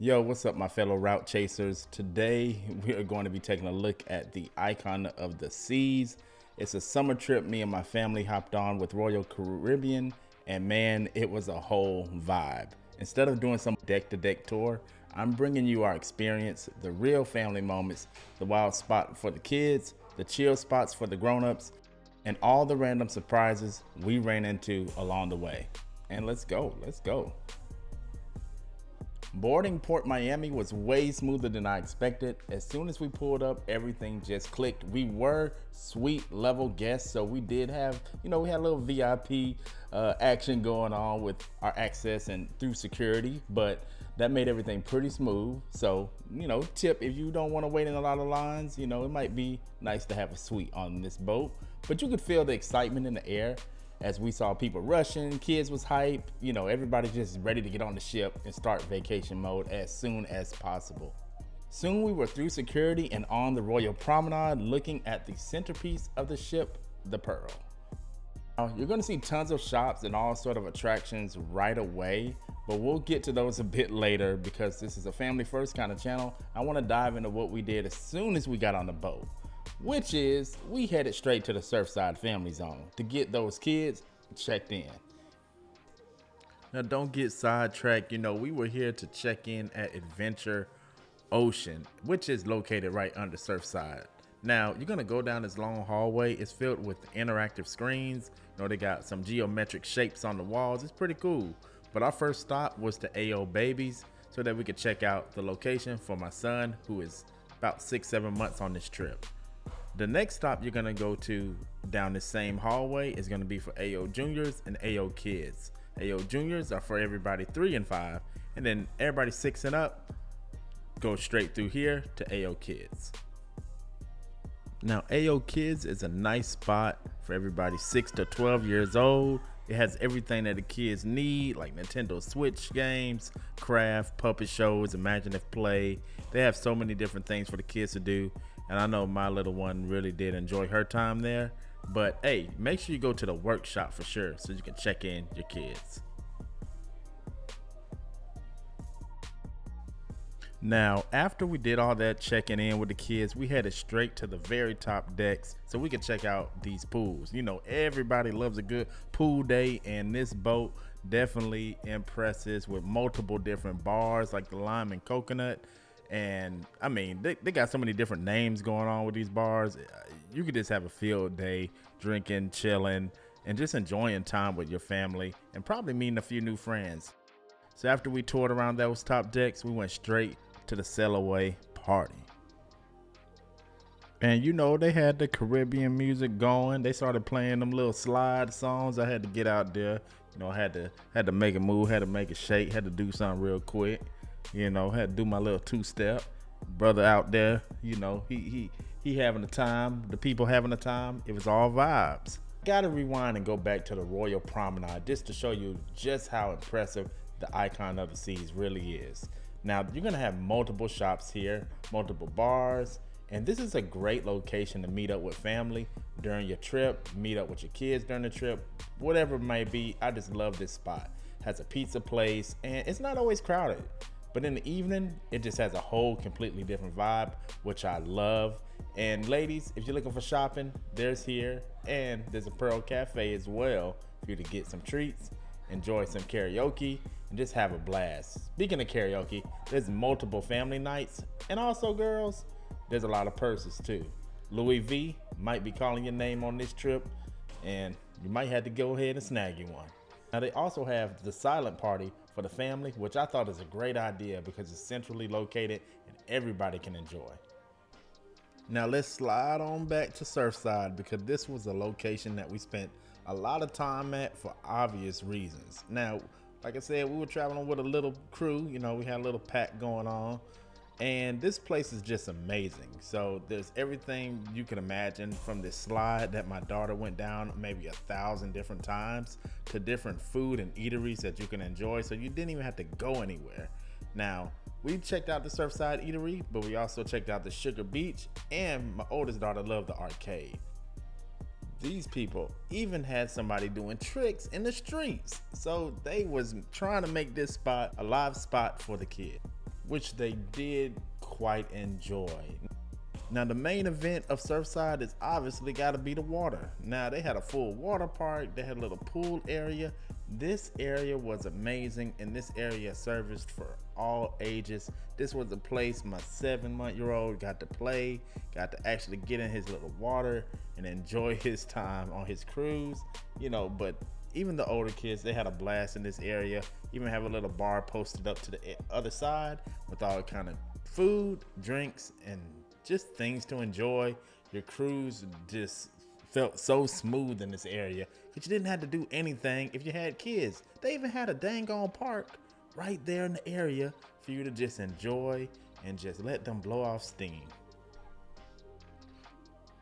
Yo, what's up, my fellow route chasers? Today, we are going to be taking a look at the Icon of the Seas. It's a summer trip me and my family hopped on with Royal Caribbean, and man, it was a whole vibe. Instead of doing some deck-to-deck tour, I'm bringing you our experience, the real family moments, the wild spot for the kids, the chill spots for the grown-ups, and all the random surprises we ran into along the way. And let's go. Boarding Port Miami was way smoother than I expected. As soon as we pulled up, everything just clicked. We were suite level guests, so we did have, we had a little VIP action going on with our access and through security, but that made everything pretty smooth. So, tip, if you don't want to wait in a lot of lines, it might be nice to have a suite on this boat, but you could feel the excitement in the air. As we saw people rushing, kids was hype, everybody just ready to get on the ship and start vacation mode as soon as possible. Soon we were through security and on the Royal Promenade looking at the centerpiece of the ship, the Pearl. Now, you're gonna see tons of shops and all sort of attractions right away, but we'll get to those a bit later because this is a family first kind of channel. I wanna dive into what we did as soon as we got on the boat, which is we headed straight to the Surfside Family Zone to get those kids checked in. Now don't get sidetracked, we were here to check in at Adventure Ocean, which is located right under Surfside. Now you're gonna go down this long hallway. It's filled with interactive screens. They got some geometric shapes on the walls. It's pretty cool. But our first stop was to AO Babies so that we could check out the location for my son, who is about 6-7 months on this trip. The next stop you're gonna go to down the same hallway is gonna be for AO Juniors and AO Kids. AO Juniors are for everybody 3 and 5, and then everybody 6 and up go straight through here to AO Kids. Now AO Kids is a nice spot for everybody 6 to 12 years old. It has everything that the kids need, like Nintendo Switch games, craft, puppet shows, imaginative play. They have so many different things for the kids to do. And I know my little one really did enjoy her time there. But hey, make sure you go to the workshop for sure so you can check in your kids. Now, after we did all that checking in with the kids, we headed straight to the very top decks so we could check out these pools. Everybody loves a good pool day, and this boat definitely impresses with multiple different bars like the lime and coconut. And I mean, they got so many different names going on with these bars. You could just have a field day, drinking, chilling, and just enjoying time with your family and probably meeting a few new friends. So after we toured around those top decks, we went straight to the sail away party. And they had the Caribbean music going. They started playing them little slide songs. I had to get out there, had to make a move, had to make a shake, had to do something real quick. Had to do my little 2-step. Brother out there, he having a time, the people having a time. It was all vibes. Gotta rewind and go back to the Royal Promenade just to show you just how impressive the Icon of the Seas really is. Now you're gonna have multiple shops here, multiple bars, and this is a great location to meet up with family during your trip, meet up with your kids during the trip, whatever it may be. I just love this spot. Has a pizza place and it's not always crowded, but in the evening it just has a whole completely different vibe, which I love. And ladies, if you're looking for shopping, there's here, and there's a Pearl Cafe as well for you to get some treats, enjoy some karaoke, and just have a blast. Speaking of karaoke, there's multiple family nights, and also girls, there's a lot of purses too. Louis V might be calling your name on this trip, and you might have to go ahead and snag you one. Now they also have the silent party for the family, which I thought is a great idea because it's centrally located and everybody can enjoy. Now let's slide on back to Surfside because this was a location that we spent a lot of time at for obvious reasons. Now, like I said, we were traveling with a little crew, we had a little pack going on, and this place is just amazing. So there's everything you can imagine, from this slide that my daughter went down maybe 1,000 different times to different food and eateries that you can enjoy. So you didn't even have to go anywhere. Now, we checked out the Surfside Eatery, but we also checked out the Sugar Beach, and my oldest daughter loved the arcade. These people even had somebody doing tricks in the streets. So they was trying to make this spot a live spot for the kid. which they did quite enjoy. Now the main event of Surfside is obviously got to be the water. Now they had a full water park, they had a little pool area. This area was amazing, and this area serviced for all ages. This was a place my 7-month-old got to play, got to actually get in his little water and enjoy his time on his cruise, but even the older kids, they had a blast in this area. Even have a little bar posted up to the other side with all kind of food, drinks, and just things to enjoy. Your cruise just felt so smooth in this area that you didn't have to do anything if you had kids. They even had a dang on park right there in the area for you to just enjoy and just let them blow off steam.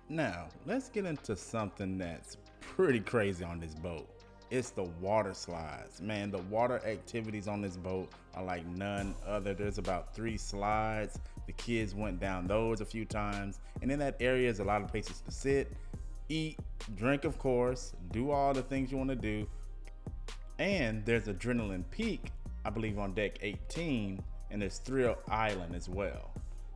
Now, let's get into something that's pretty crazy on this boat. It's the water slides. Man, the water activities on this boat are like none other. There's about 3 slides. The kids went down those a few times. And in that area is a lot of places to sit, eat, drink, of course, do all the things you want to do. And there's Adrenaline Peak, I believe, on deck 18, and there's Thrill Island as well.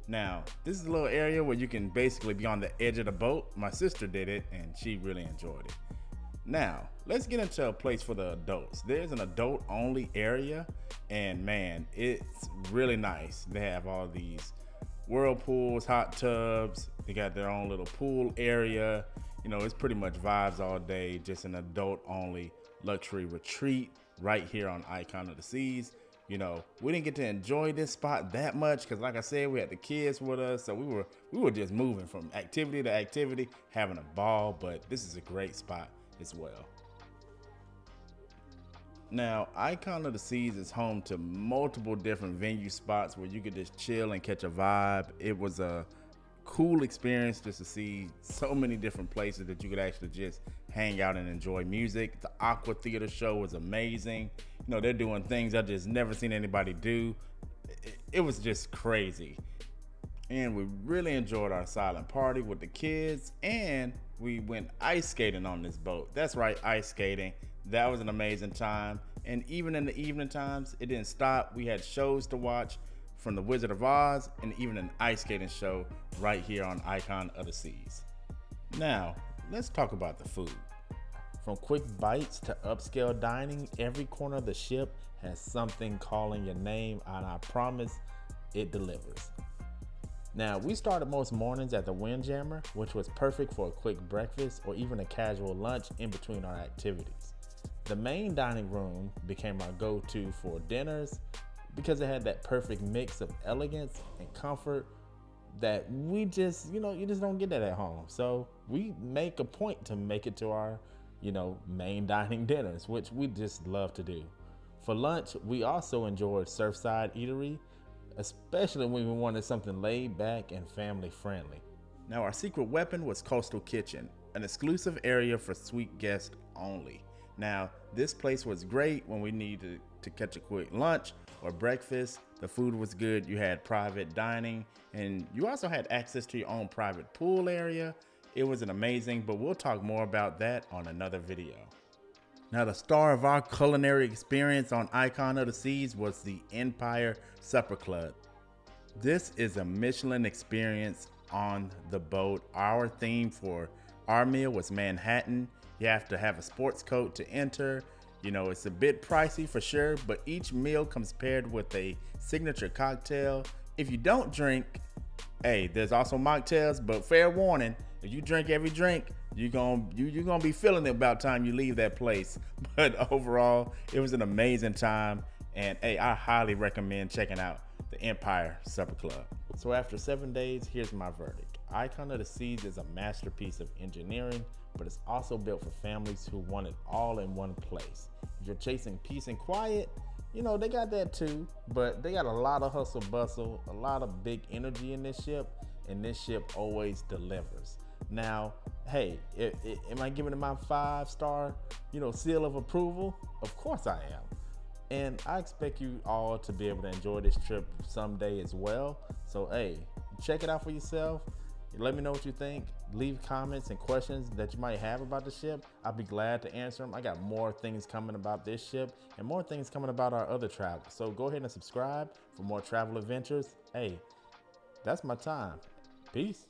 Now, this is a little area where you can basically be on the edge of the boat. My sister did it, and she really enjoyed it. Now, let's get into a place for the adults. There's an adult-only area, and man, it's really nice. They have all these whirlpools, hot tubs. They got their own little pool area. It's pretty much vibes all day, just an adult-only luxury retreat right here on Icon of the Seas. We didn't get to enjoy this spot that much because, like I said, we had the kids with us, so we were just moving from activity to activity, having a ball. But this is a great spot as well. Now, Icon of the Seas is home to multiple different venue spots where you could just chill and catch a vibe. It was a cool experience just to see so many different places that you could actually just hang out and enjoy music. The Aqua Theater show was amazing. They're doing things I just never seen anybody do. It was just crazy. And we really enjoyed our silent party with the kids, and we went ice skating on this boat. That's right, ice skating. That was an amazing time. And even in the evening times, it didn't stop. We had shows to watch from The Wizard of Oz and even an ice skating show right here on Icon of the Seas. Now, let's talk about the food. From quick bites to upscale dining, every corner of the ship has something calling your name, and I promise it delivers. Now, we started most mornings at the Windjammer, which was perfect for a quick breakfast or even a casual lunch in between our activities. The main dining room became our go-to for dinners because it had that perfect mix of elegance and comfort that we just, you just don't get that at home. So we make a point to make it to our, main dining dinners, which we just love to do. For lunch, we also enjoyed Surfside Eatery, especially when we wanted something laid back and family friendly. Now, our secret weapon was Coastal Kitchen, an exclusive area for suite guests only. Now, this place was great when we needed to catch a quick lunch or breakfast. The food was good. You had private dining, and you also had access to your own private pool area. It was an amazing, but we'll talk more about that on another video. Now, the star of our culinary experience on Icon of the Seas was the Empire Supper Club. This is a Michelin experience on the boat. Our theme for our meal was Manhattan. You have to have a sports coat to enter. It's a bit pricey for sure, but each meal comes paired with a signature cocktail. If you don't drink, hey, there's also mocktails, but fair warning, if you drink every drink, you're gonna be feeling it about time you leave that place. But overall, it was an amazing time, and hey, I highly recommend checking out the Empire Supper Club. So after 7 days, here's my verdict. Icon of the Seas is a masterpiece of engineering, but it's also built for families who want it all in one place. If you're chasing peace and quiet, they got that too, but they got a lot of hustle bustle, a lot of big energy in this ship, and this ship always delivers. Now, hey, am I giving it my 5-star, seal of approval? Of course I am. And I expect you all to be able to enjoy this trip someday as well. So, hey, check it out for yourself. Let me know what you think. leave comments and questions that you might have about the ship. I'll be glad to answer them. I got more things coming about this ship and more things coming about our other travel. So go ahead and subscribe for more travel adventures. Hey, that's my time. Peace.